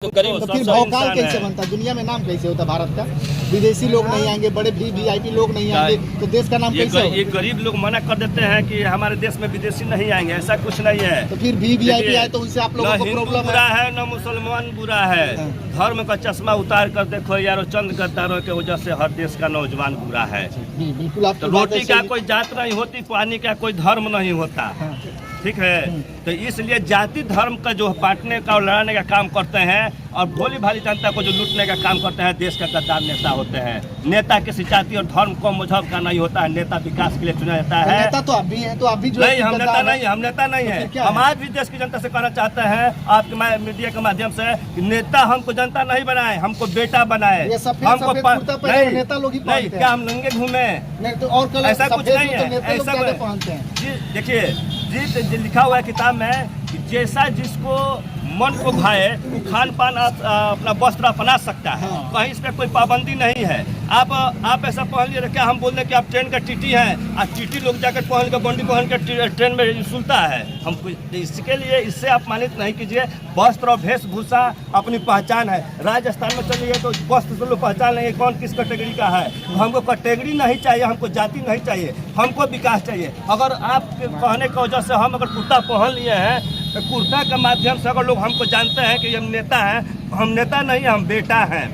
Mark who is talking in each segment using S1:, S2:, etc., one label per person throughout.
S1: तो गरीब
S2: तो फिर भौकाल कैसे बनता है? दुनिया में नाम कैसे होता भारत का? विदेशी लोग नहीं आएंगे, बड़े वीआईपी लोग नहीं आएंगे, तो देश का नाम कैसे होगा?
S1: ये गरीब लोग मना कर देते हैं कि हमारे देश में विदेशी नहीं आएंगे, ऐसा कुछ नहीं है।
S2: तो फिर वीआईपी आए तो उनसे आप लोगों को प्रॉब्लम
S1: बुरा है न मुसलमान बुरा है। धर्म का चश्मा उतार कर देखो यारो, चंद गद्दारों के वजह से हर देश का नौजवान बुरा है।
S2: बिल्कुल आप
S1: तो रोटी का कोई जात नहीं होती, पानी का कोई धर्म नहीं होता, ठीक है। तो इसलिए जाति धर्म का जो बांटने का और लड़ाने का काम करते हैं और भोली भाली जनता को जो लूटने का काम करते हैं, देश का गद्दार नेता होते हैं। नेता किसी जाति और धर्म को मजहब का नहीं होता है, नेता विकास के लिए चुना जाता है।
S2: नेता तो आप भी हैं, तो आप भी जो
S1: नहीं, हम नेता नहीं है। हम आज भी देश की जनता से कहना चाहते हैं आपके मीडिया के माध्यम से, नेता हमको जनता नहीं बनाए, हमको बेटा बनाए। हमको
S2: नेता लोग ही
S1: नहीं, क्या हम नंगे घूमे? ऐसा कुछ नहीं है। ऐसा देखिए जी लिखा हुआ है किताब में कि जैसा जिसको मन को भाए वो खान पान अपना वस्त्र अपना सकता है। कहीं इस पर कोई पाबंदी नहीं है। आप ऐसा पहन लिए, क्या हम बोल रहे कि आप ट्रेन का टीटी हैं और टीटी लोग जाकर पहन कर बंडी पहन कर ट्रेन में सुलता है? हम इसके लिए इससे अपमानित नहीं कीजिए। वस्त्र और वेशभूषा अपनी पहचान है। राजस्थान में चलिए तो वस्त्र से लोग पहचान लेंगे कौन किस कैटेगरी का है। हमको कैटेगरी नहीं चाहिए, हमको जाति नहीं चाहिए, हमको विकास चाहिए। अगर आप कहने की वजह से हम अगर कुर्ता पहन लिए हैं, कुर्ता के माध्यम से अगर लोग हमको जानते हैं कि हम नेता हैं, हम नेता नहीं, हम बेटा हैं।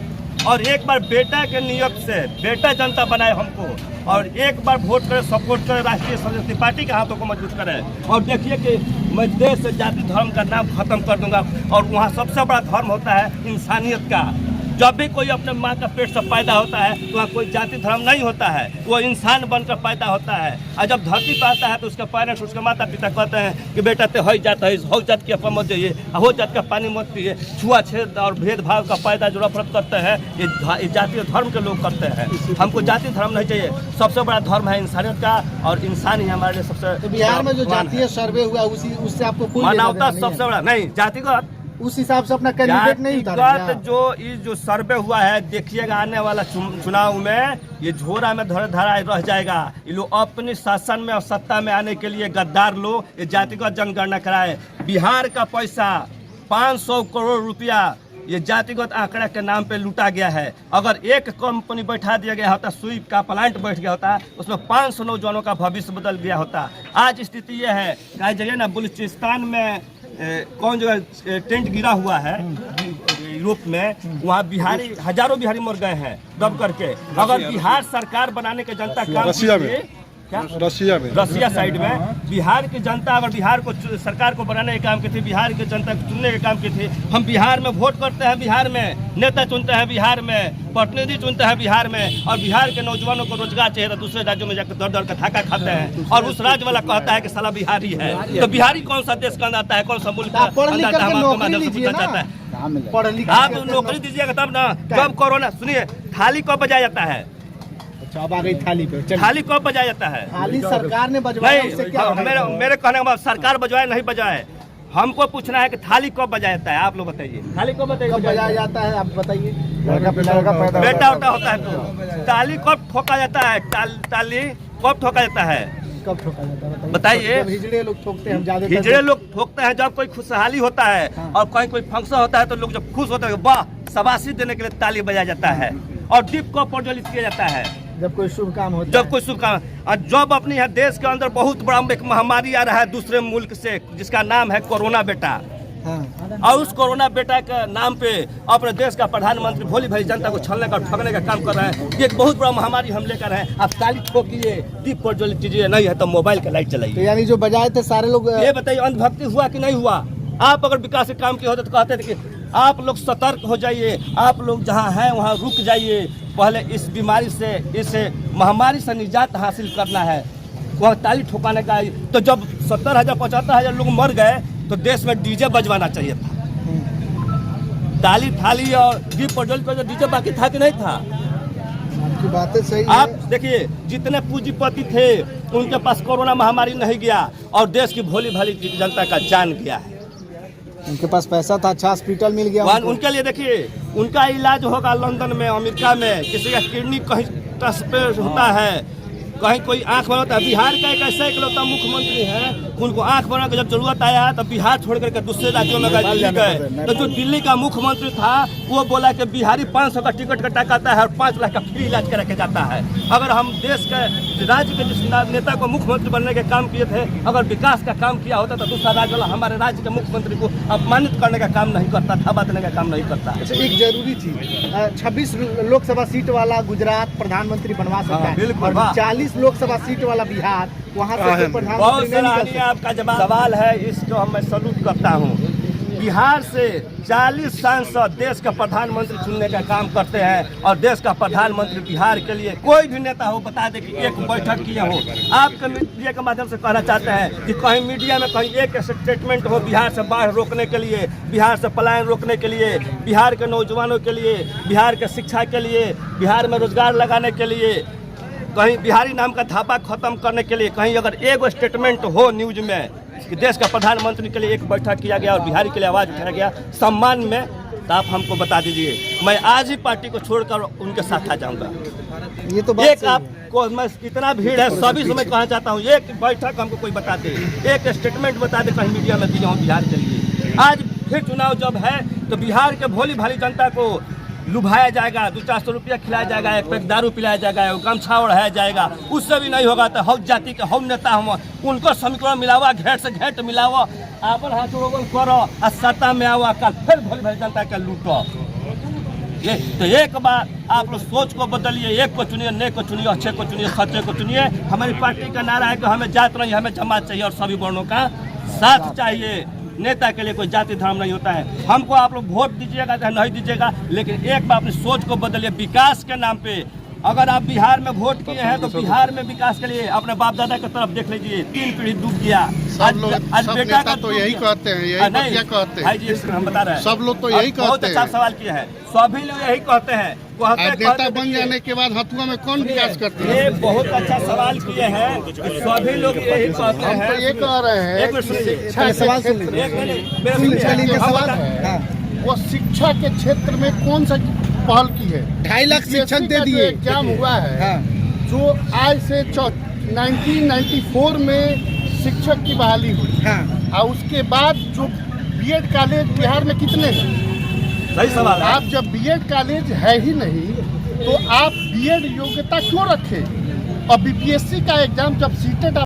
S1: और एक बार बेटा के नियत से बेटा जनता बनाए हमको, और एक बार वोट करें, सपोर्ट करें, राष्ट्रीय स्वयं पार्टी के हाथों को मजबूत करें। और देखिए कि मैं देश से जाति धर्म का नाम खत्म कर दूंगा। और वहाँ सबसे बड़ा धर्म होता है इंसानियत का। जब भी कोई अपने माँ का पेट से पैदा होता है तो वहाँ कोई जाति धर्म नहीं होता है, वो इंसान बनकर पैदा होता है। और जब धरती पर आता है तो उसके पेरेंट्स, उसके माता पिता कहते हैं कि बेटा ते हई जात है, हो जात के अपन मत जाइए, हो जात का पानी मत पिए। छुआछेद और भेदभाव का पैदा जो नफरत करते हैं ये जाति धर्म के लोग करते हैं। हमको जाति धर्म नहीं चाहिए। सबसे बड़ा धर्म है इंसानियत का, और इंसान ही हमारे लिए सबसे।
S2: बिहार में जो जातीय सर्वे हुआ उससे आपको कोई
S1: मानवता सबसे बड़ा नहीं, जातिगत
S2: उस हिसाब से अपना कैंडिडेट नहीं उतारा।
S1: जो सर्वे हुआ है, देखिएगा आने वाला चुनाव में ये झोरा में धरा रह जाएगा। ये लोग अपने शासन में और सत्ता में आने के लिए गद्दार लोग ये जातिगत जनगणना कराए। बिहार का पैसा 500 करोड़ रुपया ये जातिगत आंकड़ा के नाम पे लूटा गया है। अगर एक कंपनी बैठा दिया गया होता, स्वीप का प्लांट बैठ गया होता, उसमें 500 नौजवानों का भविष्य बदल गया होता। आज स्थिति ये है, कहा जाइए ना बलूचिस्तान में कौन जगह टेंट गिरा हुआ है यूरोप में, वहाँ बिहारी हजारों बिहारी मर गए हैं दब करके। अगर बिहार सरकार बनाने के जनता काम रसिया साइड में बिहार की जनता अगर बिहार को सरकार को बनाने के काम की थी, बिहार की जनता को चुनने के काम की थी। हम बिहार में वोट करते हैं, बिहार में नेता चुनते हैं, बिहार में प्रतिनिधि चुनते हैं बिहार में। और बिहार के नौजवानों को रोजगार चाहिए तो दूसरे राज्यों में जाकर दर दर का धक्का खाते हैं। और उस राज्य वाला कहता है कि साला बिहारी है। तो बिहारी कौन सा देश का अंदर आता है, कौन सा मुल्क का अंदर आता है, आपके माध्यम से पूछना चाहता है। आप नौकरी दीजिएगा तब ना। जब कोरोना, सुनिए, थाली कब बजाया जाता है?
S2: अब आ गई थाली पे।
S1: थाली कब बजाया जाता है?
S2: थाली सरकार ने बजवाया, उससे क्या?
S1: मेरे कहने का मतलब सरकार बजवाए नहीं बजाए, हमको पूछना है कि थाली कब बजाया जाता है। आप लोग बताइए, थाली कब
S2: बजाया जाता है? आप बताइए।
S1: बेटा उटा होता है तो ताली कब ठोका जाता है? ताली कब ठोका जाता है?
S2: कब ठोका जाता है
S1: बताइए।
S2: हिजड़े लोग ठोकते हैं,
S1: हिजड़े लोग ठोकते हैं जब कोई खुशहाली होता है। और कहीं कोई फंक्शन होता है तो लोग जब खुश होते हैं, वाह शाबाशी देने के लिए ताली बजाया जाता है। और दीप को प्रज्वलित किया जाता है
S2: जब कोई शुभ काम होता है।
S1: जब कोई शुभ काम। और जब अपने यहाँ देश के अंदर बहुत बड़ा एक महामारी आ रहा है दूसरे मुल्क से, जिसका नाम है कोरोना बेटा। और उस कोरोना बेटा के नाम पे अपने देश का प्रधानमंत्री भोली भाली जनता को छलने का ठगने का काम कर रहे हैं। ये एक बहुत बड़ा महामारी हम लेकर हैं। आप ताली ठोकिए, दीप प्रज्वलित कीजिए, नहीं है तो मोबाइल का लाइट चलाइए।
S2: तो यानी जो बजाए थे सारे लोग,
S1: ये बताइए अंधभक्ति हुआ कि नहीं हुआ? आप अगर विकास के काम किए होते तो कहते थे कि आप लोग सतर्क हो जाइए, आप लोग जहाँ हैं वहाँ रुक जाइए। पहले इस बीमारी से, इस महामारी से निजात हासिल करना है, वहाँ ताली ठोकाने का। तो जब 70,000 75,000 लोग मर गए तो देश में डीजे बजवाना चाहिए था। ताली थाली और दीप प्रज्वलित कर डीजे बाकी था कि नहीं था?
S2: आपकी बातें सही है।
S1: आप देखिए, जितने पूंजीपति थे उनके पास कोरोना महामारी नहीं गया, और देश की भोली भाली जनता का जान गया है।
S2: उनके पास पैसा था, अच्छा हॉस्पिटल मिल गया
S1: उनके लिए। देखिए, उनका इलाज होगा लंदन में, अमेरिका में, किसी का किडनी कहीं ट्रांसप्लांट होता है, कहीं कोई आंख में होता है। बिहार का एक ऐसा इकलौता मुख्यमंत्री है उनको आंख बना के जब जरूरत आया तो बिहार छोड़ करके दूसरे राज्यों में गए। तो जो दिल्ली का मुख्यमंत्री था वो बोला कि बिहारी 500 का टिकट कटाता है और 5 लाख का फ्री इलाज करा के जाता है। अगर हम देश के राज्य के जिस नेता को मुख्यमंत्री बनने के काम किए थे, अगर विकास का काम किया होता तो दूसरा राज्य वाला हमारे राज्य के मुख्यमंत्री को अपमानित करने का काम नहीं करता था, बांटने का काम नहीं करता।
S2: एक जरूरी चीज 26 लोकसभा सीट वाला गुजरात प्रधानमंत्री बनवा सकता है और 40 लोकसभा सीट वाला बिहार वहाँ से
S1: बहुत सराहनीय आपका जवाब सवाल है, इसको मैं सलूट करता हूँ। बिहार से 40 सांसद देश का प्रधानमंत्री चुनने का काम करते हैं और देश का प्रधानमंत्री बिहार के लिए कोई भी नेता हो बता दे कि एक बैठक किए हो। आपके मीडिया के माध्यम से कहना चाहते हैं कि कहीं मीडिया में कहीं एक स्टेटमेंट हो बिहार से बाढ़ रोकने के लिए, बिहार से पलायन रोकने के लिए, बिहार के नौजवानों के लिए, बिहार के शिक्षा के लिए, बिहार में रोजगार लगाने के लिए, कहीं बिहारी नाम का धापा खत्म करने के लिए कहीं अगर एक स्टेटमेंट हो न्यूज में कि देश का प्रधानमंत्री के लिए एक बैठक किया गया और बिहारी के लिए आवाज़ उठाया गया सम्मान में, तो आप हमको बता दीजिए। मैं आज ही पार्टी को छोड़कर उनके साथ आ जाऊंगा।
S2: ये तो
S1: एक आपको मैं इतना भीड़ है सभी से मैं कहना चाहता हूँ, एक बैठक हमको कोई बता दे, एक स्टेटमेंट बता दे कहीं मीडिया में दिया हूँ बिहार के लिए। आज फिर चुनाव जब है तो बिहार के भोली भाली जनता को लुभाया जाएगा, 200-400 रुपया खिलाया जाएगा, एक पैक दारू पिलाया जाएगा, गमछा ओढ़ाया जाएगा, उससे भी नहीं होगा। तो हम जाति के हम नेता हम उनको समीकरण मिलावा, घेट से घेट मिलावा, आपन हाथ रोगन करो और सत्ता में आवा, कल फिर भोली भाली जनता का लूटो। ये तो एक बार आप लोग सोच को बदलिए, एक को चुनिए, नेक को चुनिए, अच्छे को चुनिए, सच्चे को चुनिए। हमारी पार्टी का नारा है कि हमें जात नहीं, हमें जमात चाहिए और सभी वर्णों का साथ चाहिए। नेता के लिए कोई जाति धर्म नहीं होता है। हमको आप लोग वोट दीजिएगा चाहे नहीं दीजिएगा, लेकिन एक बार अपनी सोच को बदलिए। विकास के नाम पे अगर आप बिहार में वोट किए हैं तो बिहार में विकास के लिए अपने बाप दादा की तरफ देख लीजिए, 3 पीढ़ी डूब गया।
S3: आज बेटा का तो यही कहते हैं, यही क्या कहते हैं
S1: भाई जी, हम बता रहे हैं
S3: सब लोग तो यही कहते हैं।
S1: बहुत अच्छा सवाल किया है, सभी लोग यही कहते हैं।
S3: नेता बन जाने के बाद हथुआ में कौन विकास करते हैं?
S1: ये बहुत अच्छा सवाल किए हैं, सभी लोग यही कहते हैं।
S3: हम तो ये कह रहे हैं वो शिक्षा के क्षेत्र में कौन सा पहल की है?
S2: 2.5 लाख शिक्षक दे दिए।
S3: एग्जाम हुआ है जो आज से 1994 में शिक्षक की बहाली हुई और उसके बाद जो बीएड कॉलेज बिहार में कितने हैं?
S1: सही सवाल है।
S3: आप जब बीएड कॉलेज है ही नहीं तो आप बीएड योग्यता क्यों रखें? और बीपीएससी का एग्जाम जब सीटेट